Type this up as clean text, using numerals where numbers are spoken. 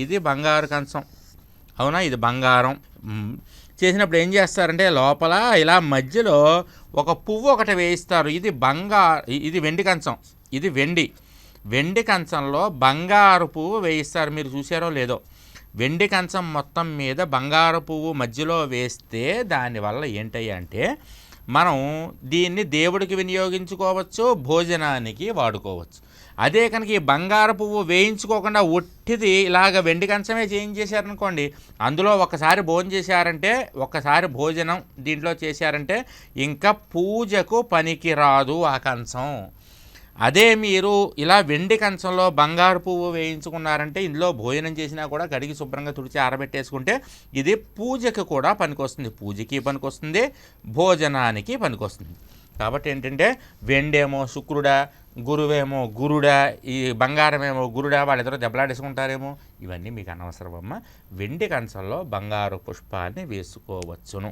ఇది బంగారు కంచం, అవునా? ఇది బంగారం. చేసినప్పుడు ఏం చేస్తారంటే లోపల ఇలా మధ్యలో ఒక పువ్వు ఒకటి వేయిస్తారు. ఇది వెండి కంచం, ఇది వెండి కంచంలో బంగారు పువ్వు వేయిస్తారు. మీరు చూసారో లేదో, వెండి కంచం మొత్తం మీద బంగారు పువ్వు మధ్యలో వేస్తే దానివల్ల ఏంటయ్యా అంటే మనం దీన్ని దేవుడికి వినియోగించుకోవచ్చు, భోజనానికి వాడుకోవచ్చు. అదే కనుక ఈ బంగారు పువ్వు వేయించుకోకుండా ఒట్టిది ఇలాగ వెండి కంచమే చేయించేశారనుకోండి, అందులో ఒకసారి భోజనం చేశారంటే, ఒకసారి భోజనం దీంట్లో చేశారంటే ఇంకా పూజకు పనికిరాదు ఆ కంచం. అదే మీరు ఇలా వెండి కంచంలో బంగారు పువ్వు వేయించుకున్నారంటే ఇందులో భోజనం చేసినా కూడా కడిగి శుభ్రంగా తుడిచి ఆరబెట్టేసుకుంటే ఇది పూజకి కూడా పనికొస్తుంది, పూజకి పనికొస్తుంది, భోజనానికి పనికొస్తుంది. కాబట్టి ఏంటంటే వెండేమో శుక్రుడా, గురువేమో గురుడా, ఈ బంగారమేమో గురుడా, వాళ్ళిద్దరూ దెబ్బలాడేసుకుంటారేమో, ఇవన్నీ మీకు అనవసరం అమ్మ. వెండి కంచంలో బంగారు పుష్పాన్ని వేసుకోవచ్చును.